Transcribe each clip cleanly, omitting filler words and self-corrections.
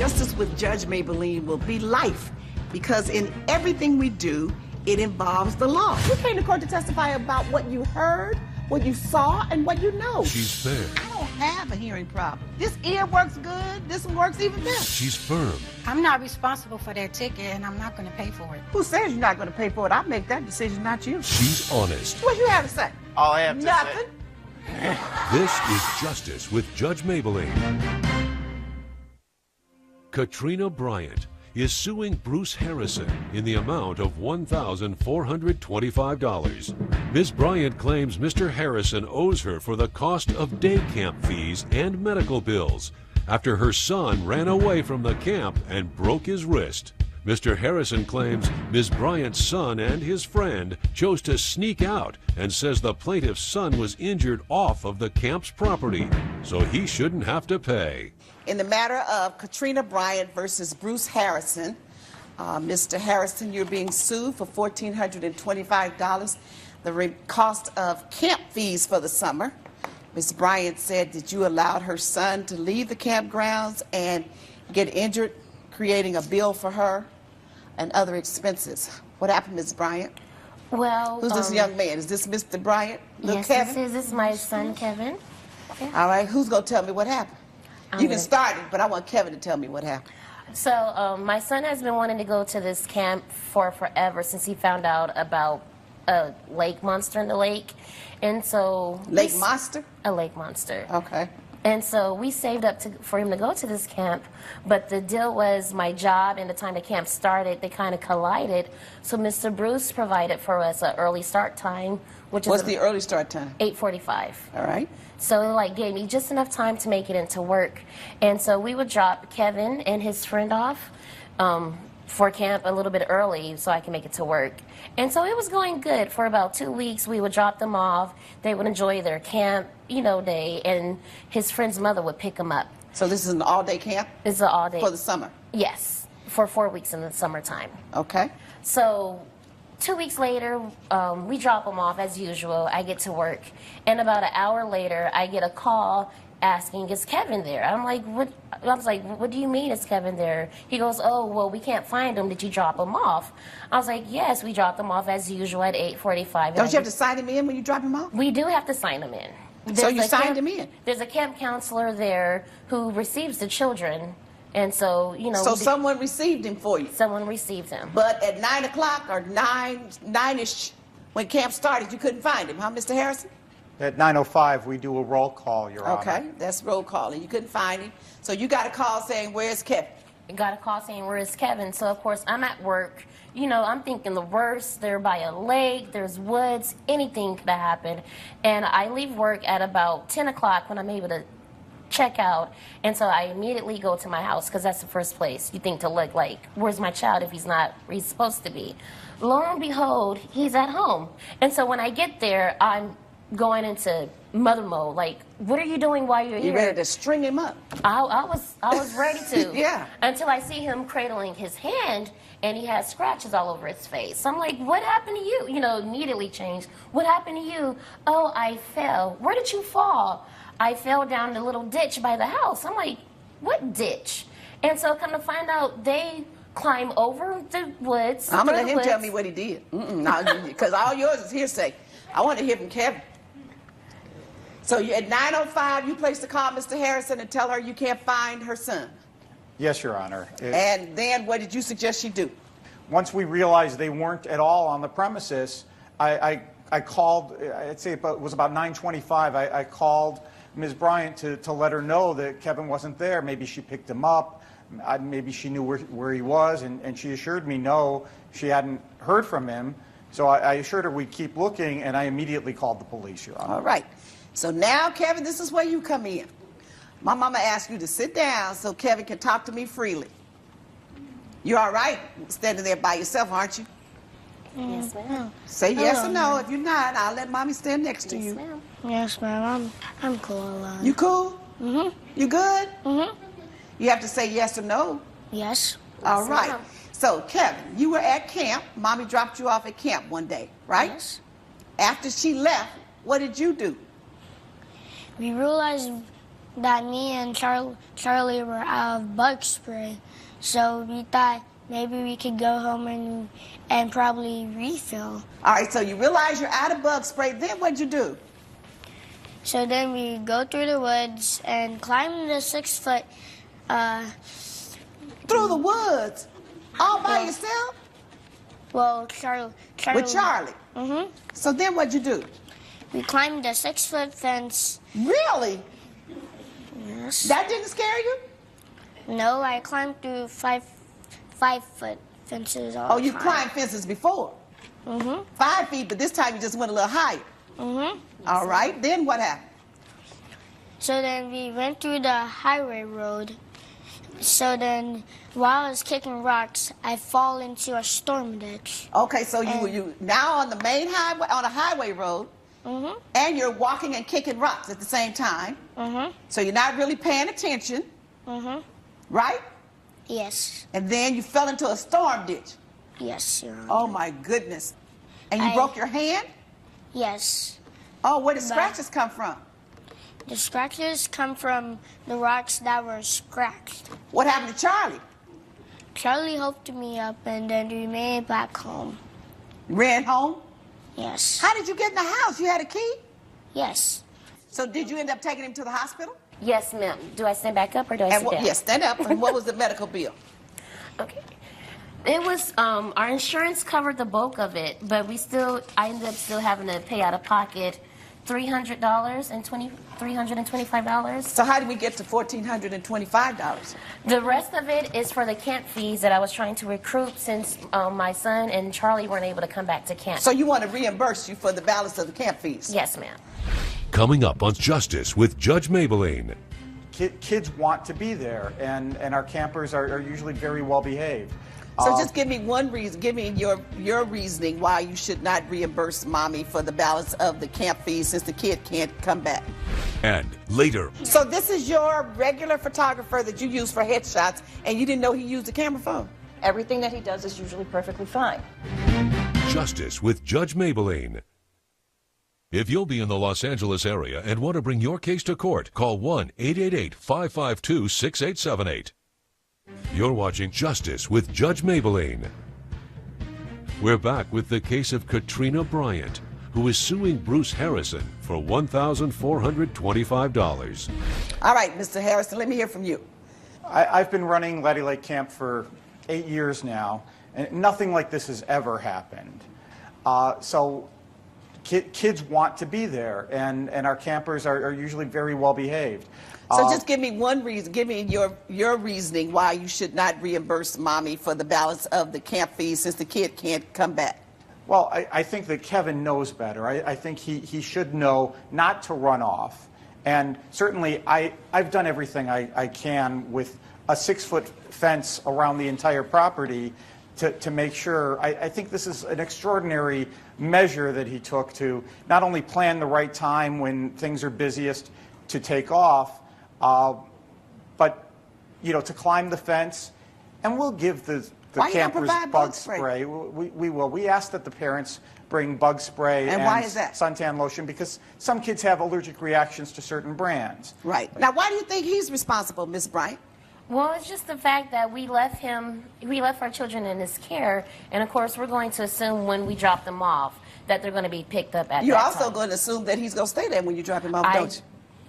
Justice with Judge Mablean will be life, because in everything we do, it involves the law. You came to court to testify about what you heard, what you saw, and what you know. She's fair. I don't have a hearing problem. This ear works good, this one works even better. She's firm. I'm not responsible for that ticket, and I'm not going to pay for it. Who says you're not going to pay for it? I'll make that decision, not you. She's honest. What you have to say? All I have to Nothing. say. This is Justice with Judge Mablean. Katrina Bryant is suing Bruce Harrison in the amount of $1,425. Ms. Bryant claims Mr. Harrison owes her for the cost of day camp fees and medical bills after her son ran away from the camp and broke his wrist. Mr. Harrison claims Ms. Bryant's son and his friend chose to sneak out and says the plaintiff's son was injured off of the camp's property, so he shouldn't have to pay. In the matter of Katrina Bryant versus Bruce Harrison, Mr. Harrison, you're being sued for $1,425, the cost of camp fees for the summer. Ms. Bryant said that you allowed her son to leave the campgrounds and get injured, creating a bill for her and other expenses. What happened, Ms. Bryant? Well, who's this young man? Is this Mr. Bryant? Yes, Kevin? this is my son, Kevin. Yeah. All right, who's going to tell me what happened? You can start it, but I want Kevin to tell me what happened. So my son has been wanting to go to this camp for forever since he found out about a lake monster in the lake. And so... Lake monster? A lake monster. Okay. And so we saved up for him to go to this camp, but the deal was my job and the time the camp started, they kind of collided. So Mr. Bruce provided for us an early start time, which What's is... the early start time? 8:45. All right. So it like gave me just enough time to make it into work. And so we would drop Kevin and his friend off for camp a little bit early so I can make it to work. And so it was going good for about 2 weeks. We would drop them off. They would enjoy their camp, day, and his friend's mother would pick them up. So this is an all-day camp? It's an all-day. For the summer? Yes, for 4 weeks in the summertime. Okay. So 2 weeks later, we drop them off as usual. I get to work. And about an hour later, I get a call asking, is Kevin there? I'm like, what? I was like, what do you mean is Kevin there? He goes, oh, well, we can't find him. Did you drop him off? I was like, yes, we dropped him off as usual at 8:45. Don't you have to sign him in when you drop him off? We do have to sign him in. So you signed him in? There's a camp counselor there who receives the children. And so, So someone received him for you? Someone received him. But at 9 o'clock or 9-ish, when camp started, you couldn't find him, huh, Mr. Harrison? At 9:05, we do a roll call, Your Honor. Okay, that's roll call, and you couldn't find him. So you got a call saying, where's Kevin? I got a call saying, where is Kevin? So, of course, I'm at work. I'm thinking the worst. They're by a lake. There's woods. Anything could have happened. And I leave work at about 10 o'clock when I'm able to check out. And so I immediately go to my house because that's the first place you think to look like, where's my child if he's not where he's supposed to be? Lo and behold, he's at home. And so when I get there, I'm going into mother mode. Like, what are you doing while you're here? You ready to string him up? I was ready to. Yeah. Until I see him cradling his hand, and he has scratches all over his face. I'm like, what happened to you? Immediately changed. What happened to you? Oh, I fell. Where did you fall? I fell down the little ditch by the house. I'm like, what ditch? And so come to find out, they climb over the woods. I'm going to let him tell me what he did. Because all yours is hearsay. I want to hear from Kevin. So at 9:05, you placed a call, Mr. Harrison, and tell her you can't find her son. Yes, Your Honor. And then what did you suggest she do? Once we realized they weren't at all on the premises, I called, I'd say it was about 9:25, I called Ms. Bryant to let her know that Kevin wasn't there. Maybe she picked him up. Maybe she knew where he was, and she assured me no, she hadn't heard from him. So I assured her we'd keep looking, and I immediately called the police, Your Honor. All right. So now, Kevin, this is where you come in. My mama asked you to sit down so Kevin can talk to me freely. You all right standing there by yourself, aren't you? Yes, ma'am. Say yes or no. If you're not, I'll let mommy stand next to you. Ma'am. Yes, ma'am. I'm cool. You cool? Mm-hmm. You good? Mm-hmm. You have to say yes or no. Yes. All Yes, right. ma'am. So, Kevin, you were at camp. Mommy dropped you off at camp one day, right? Yes. After she left, what did you do? We realized that me and Charlie were out of bug spray, so we thought maybe we could go home and probably refill. All right, so you realize you're out of bug spray. Then what'd you do? So then we go through the woods and climb the 6-foot. Through the woods? All by Yeah. yourself? Well, Charlie. With Charlie? Mhm. So then what'd you do? We climbed the 6-foot fence. Really? Yes. That didn't scare you? No, I climbed through 5-foot fences all Oh, the you've time. climbed fences before? Mhm. 5 feet, but this time you just went a little higher. Mhm. All right, then what happened? So then we went through the highway road. So then, while I was kicking rocks, I fall into a storm ditch. Okay, so And- you now on the main highway, on a highway road, Mhm. and you're walking and kicking rocks at the same time. Mhm. So you're not really paying attention, Mhm. right? Yes. And then you fell into a storm ditch. Yes, Your Honor. Oh my goodness. And you I- broke your hand? Yes. Oh, where did But- scratches come from? The scratches come from the rocks that were scratched. What happened to Charlie? Charlie helped me up and then we made it back home. Ran home? Yes. How did you get in the house? You had a key? Yes. So did you end up taking him to the hospital? Yes, ma'am. Do I stand back up or do I And sit what, down? yes, stand up. And what was the medical bill? Okay. It was our insurance covered the bulk of it, but I ended up still having to pay out of pocket $325. So how did we get to $1,425? The rest of it is for the camp fees that I was trying to recoup since my son and Charlie weren't able to come back to camp. So you want to reimburse you for the balance of the camp fees? Yes, ma'am. Coming up on Justice with Judge Mablean. Kids want to be there, and our campers are usually very well behaved. So just give me one reason. Give me your reasoning why you should not reimburse mommy for the balance of the camp fees since the kid can't come back. And later, So this is your regular photographer that you use for headshots, and you didn't know he used a camera phone? Everything that he does is usually perfectly fine. Justice with Judge Mablean. If you'll be in the Los Angeles area and want to bring your case to court, call 1-888-552-6878. You're watching Justice with Judge Mablean. We're back with the case of Katrina Bryant, who is suing Bruce Harrison for $1,425. All right, Mr. Harrison, let me hear from you. I've been running Leddy Lake Camp for 8 years now, and nothing like this has ever happened. So kids want to be there, and our campers are usually very well behaved. So just give me one reason. Give me your reasoning why you should not reimburse mommy for the balance of the camp fees since the kid can't come back. Well, I think that Kevin knows better. I think he should know not to run off. And certainly I've done everything I can with a 6-foot fence around the entire property to make sure. I think this is an extraordinary measure that he took to not only plan the right time when things are busiest to take off, but to climb the fence. And we'll give the Why you don't campers provide bug bug spray? spray. We will. We ask that the parents bring bug spray And why is that? suntan lotion because some kids have allergic reactions to certain brands. Right. Now, why do you think he's responsible, Miss Bryant? Well, it's just the fact that we left our children in his care, and of course we're going to assume when we drop them off that they're going to be picked up at You're that also time. going to assume that he's going to stay there when you drop him off, don't you?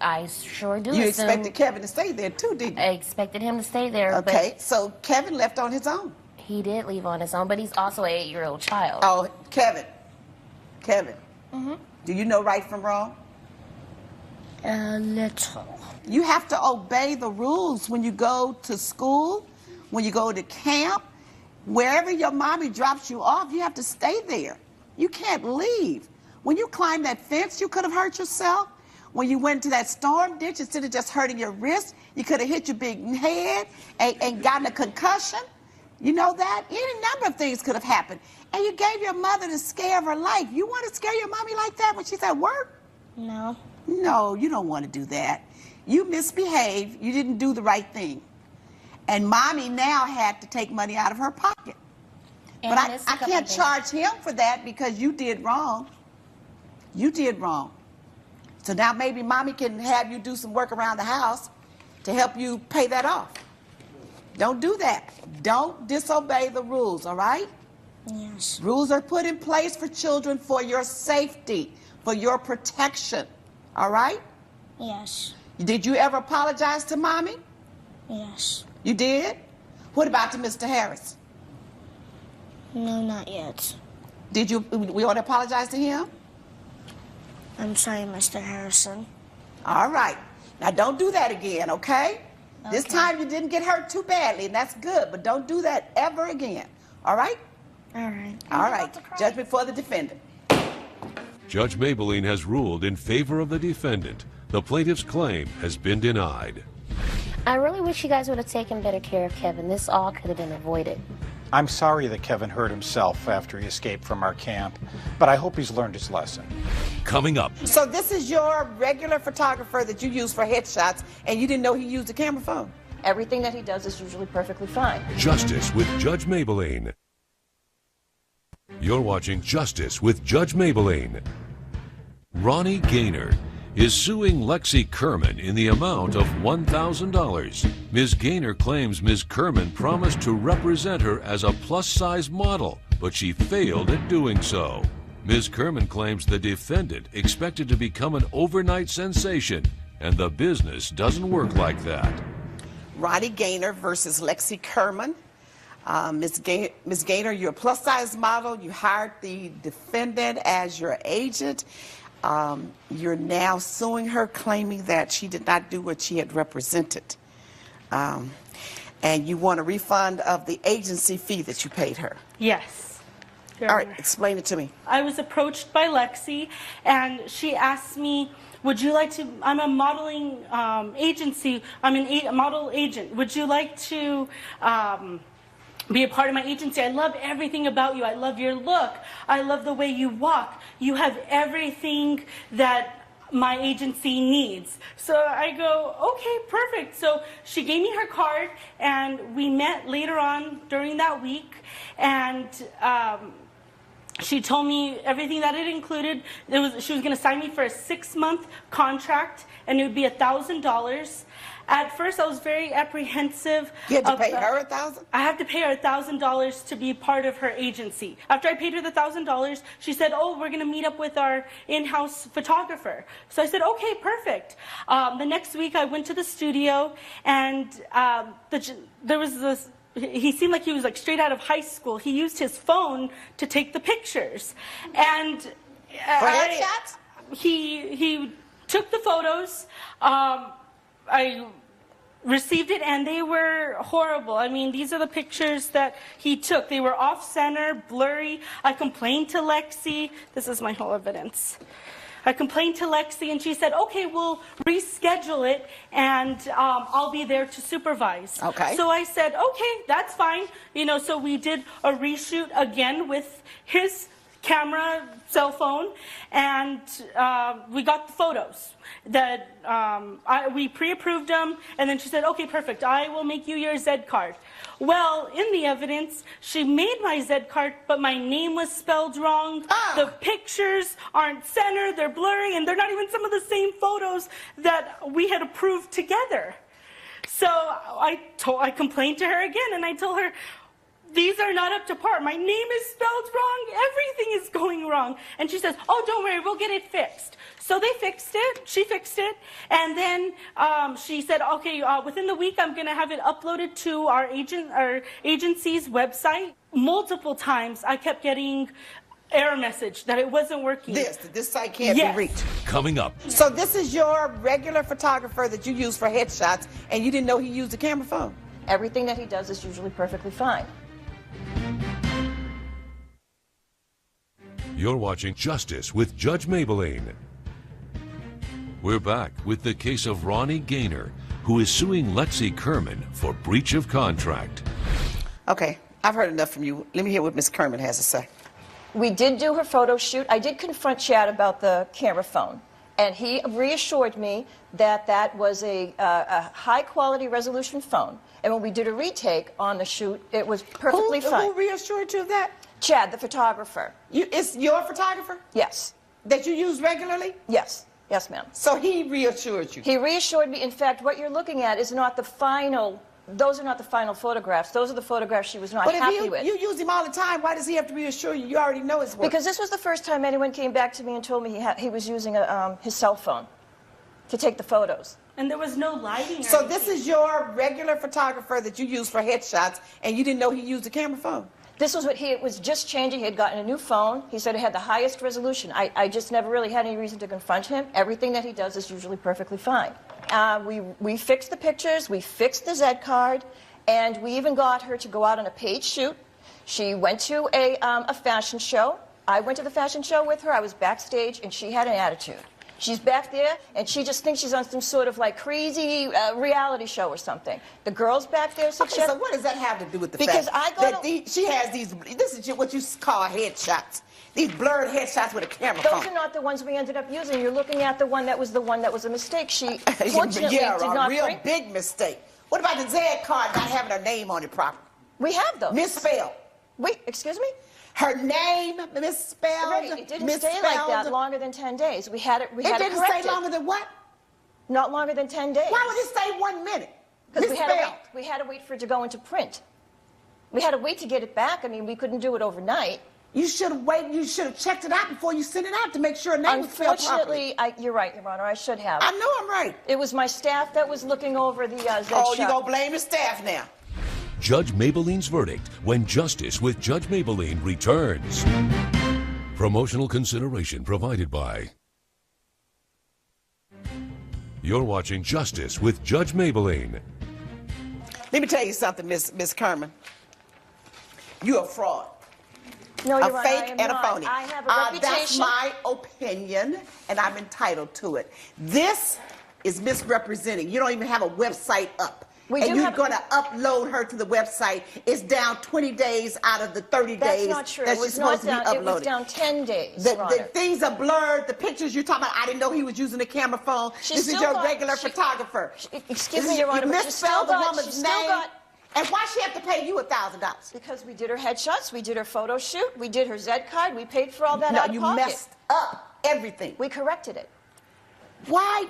I sure do You assume. expected Kevin to stay there too, didn't you? I expected him to stay there, Okay, so Kevin left on his own. but he did leave on his own, but he's also an 8-year-old child. Oh, Kevin. Do you know right from wrong? A little. You have to obey the rules when you go to school, when you go to camp. Wherever your mommy drops you off, you have to stay there. You can't leave. When you climbed that fence, you could have hurt yourself. When you went to that storm ditch, instead of just hurting your wrist, you could have hit your big head and gotten a concussion. You know that? Any number of things could have happened. And you gave your mother the scare of her life. You want to scare your mommy like that when she's at work? No. No, you don't want to do that. You misbehaved. You didn't do the right thing. And mommy now had to take money out of her pocket. And But I missed a couple can't days. charge him for that because you did wrong. You did wrong. So now maybe mommy can have you do some work around the house to help you pay that off. Don't do that. Don't disobey the rules, all right? Yes. Rules are put in place for children for your safety, for your protection, all right? Yes. Did you ever apologize to mommy? Yes. You did? What about to Mr. Harris? No, not yet. Did you, we want to apologize to him? I'm sorry, Mr. Harrison. All right. Now don't do that again, okay? This time you didn't get hurt too badly, and that's good, but don't do that ever again, all right? All right. All right. Judgment for the defendant. Judge Mablean has ruled in favor of the defendant. The plaintiff's claim has been denied. I really wish you guys would have taken better care of Kevin. This all could have been avoided. I'm sorry that Kevin hurt himself after he escaped from our camp, but I hope he's learned his lesson. Coming up, So this is your regular photographer that you use for headshots, and you didn't know he used a camera phone? Everything that he does is usually perfectly fine. Justice with Judge Mablean. You're watching Justice with Judge Mablean. Ronnie Gaynor is suing Lexi Kerman in the amount of $1,000. Ms. Gaynor claims Ms. Kerman promised to represent her as a plus-size model, but she failed at doing so. Ms. Kerman claims the defendant expected to become an overnight sensation, and the business doesn't work like that. Ronnie Gaynor versus Lexi Kerman. Ms. Gaynor, you're a plus-size model. You hired the defendant as your agent. You're now suing her, claiming that she did not do what she had represented. And you want a refund of the agency fee that you paid her. Yes. Your All right, Honor. explain it to me. I was approached by Lexi, and she asked me, would you like to, I'm a modeling agency, I'm a model agent. Would you like to be a part of my agency? I love everything about you. I love your look. I love the way you walk. You have everything that my agency needs. So I go, okay, perfect. So she gave me her card, and we met later on during that week, and she told me everything that it included. She was going to sign me for a 6-month contract, and it would be $1,000. At first, I was very apprehensive. You had to pay her $1,000? I have to pay her $1,000 to be part of her agency. After I paid her the $1,000, she said, "Oh, we're going to meet up with our in-house photographer." So I said, "Okay, perfect." The next week, I went to the studio, and there was this. He seemed like he was like straight out of high school. He used his phone to take the pictures, and For headshots? He took the photos. I received it, and they were horrible. I mean, these are the pictures that he took. They were off-center, blurry. I complained to Lexi. This is my whole evidence. I complained to Lexi, and she said, "Okay, we'll reschedule it, and I'll be there to supervise." Okay. So I said, "Okay, that's fine." You know, so we did a reshoot again with his camera, cell phone, and we got the photos. That we pre-approved them, and then she said, "Okay, perfect. I will make you your Z card." Well, in the evidence, she made my Z card, but my name was spelled wrong. The pictures aren't centered, they're blurry, and they're not even some of the same photos that we had approved together. So I complained to her again, and I told her, "These are not up to par. My name is spelled wrong. Everything is going wrong." And she says, "Oh, don't worry, we'll get it fixed." So they fixed it. She fixed it. And then she said, "Okay, within the week, I'm going to have it uploaded to our agency's website." Multiple times, I kept getting error message that it wasn't working. This site can't Yes. be reached. Coming up, So this is your regular photographer that you use for headshots, and you didn't know he used a camera phone? Everything that he does is usually perfectly fine. you're watching Justice with Judge Mablean. We're back with the case of Ronnie Gaynor, who is suing Lexi Kerman for breach of contract. Okay, I've heard enough from you. Let me hear what Ms. Kerman has to say. We did do her photo shoot. I did confront Chad about the camera phone, and he reassured me that that was a high-quality resolution phone. And when we did a retake on the shoot, it was perfectly fine. Who reassured you of that? Chad, the photographer. It's your photographer Yes. that you use regularly? Yes. Yes, ma'am. So he reassured you. He reassured me. In fact, what you're looking at is not the final. Those are not the final photographs. Those are the photographs she was not But happy if with. you use him all the time, why does he have to reassure you? You already know his work. Because this was the first time anyone came back to me and told me he was using his cell phone to take the photos. And there was no lighting. Or So anything. this is your regular photographer that you use for headshots, and you didn't know he used a camera phone? This was what he was just changing. He had gotten a new phone. He said it had the highest resolution. I just never really had any reason to confront him. Everything that he does is usually perfectly fine. We fixed the pictures. We fixed the Z card. And we even got her to go out on a paid shoot. She went to a fashion show. I went to the fashion show with her. I was backstage, and she had an attitude. She's back there, and she just thinks she's on some sort of like crazy reality show or something. The girls back there said, Okay, so what does that have to do with the Because fact I go that she has these, this is what you call headshots, these blurred headshots with a camera Those phone. are not the ones we ended up using. You're looking at the one that was a mistake. She fortunately yeah, did a not real bring. big mistake. What about the Z card not having her name on it properly? We have those. Misspelled. Wait, excuse me? Her name misspelled. Right, it didn't stay like that longer than 10 days. We had it. We It had didn't it corrected. stay longer than what? Not longer than 10 days. Why would it stay 1 minute? Because Misspelled. we had to wait for it to go into print. We had to wait to get it back. I mean, we couldn't do it overnight. You should have waited. You should have checked it out before you sent it out to make sure her name was spelled properly. Unfortunately, you're right, Your Honor. I should have. I know I'm right. It was my staff that was looking over the Z Oh, shot. you're going to blame the staff now. Judge Mablean's verdict when Justice with Judge Mablean returns. Promotional consideration provided by. You're watching Justice with Judge Mablean. Let me tell you something, Miss Kerman. You're a fraud. No, Your A Honor, fake I am and a not. phony. I have a reputation. That's my opinion, and I'm entitled to it. This is misrepresenting. You don't even have a website up. We and do you're have- going to upload her to the website. It's down 20 days out of the 30 That's days not true. that It she's was supposed not to be down. uploaded. It was down 10 days, The Your Honor. things are blurred. The pictures you're talking about, I didn't know he was using a camera phone. She This is still your got- regular she- photographer. Excuse me, Your Honor, You but she still misspelled the got- she woman's still name. got- And why she have to pay you $1,000? Because we did her headshots, we did her photo shoot, we did her Z card, we paid for all that No, out of you pocket. messed up everything. We corrected it. Why,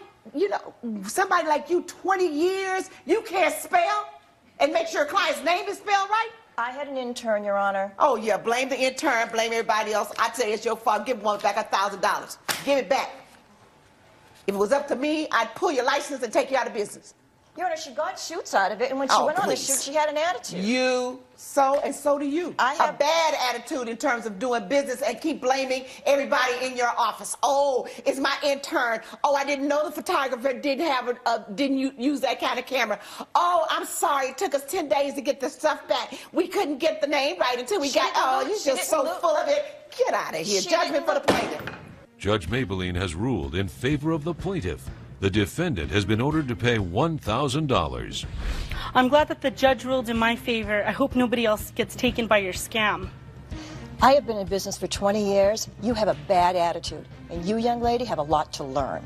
somebody like you, 20 years, you can't spell and make sure a client's name is spelled right? I had an intern, Your Honor. Oh, yeah, blame the intern, blame everybody else. I tell you, it's your fault. Give one back $1,000. Give it back. If it was up to me, I'd pull your license and take you out of business. Your Honor, she got shoots out of it, and when she Oh, went on the please. shoot, she had an attitude. So do you. I have- a bad attitude in terms of doing business and keep blaming everybody in your office. Oh, it's my intern. Oh, I didn't know the photographer didn't use that kind of camera. Oh, I'm sorry. It took us 10 days to get the stuff back. We couldn't get the name right until we She got. didn't Oh, look- you're she just didn't so look- full of it. Get out of here. She Judgment didn't for the look- plaintiff. Judge Mablean has ruled in favor of the plaintiff. The defendant has been ordered to pay $1,000. I'm glad that the judge ruled in my favor. I hope nobody else gets taken by your scam. I have been in business for 20 years. You have a bad attitude, and you, young lady, have a lot to learn.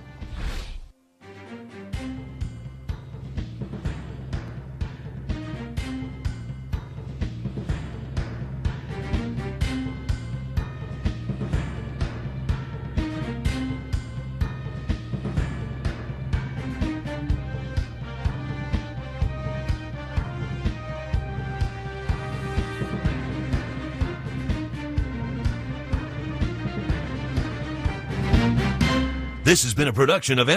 This has been a production of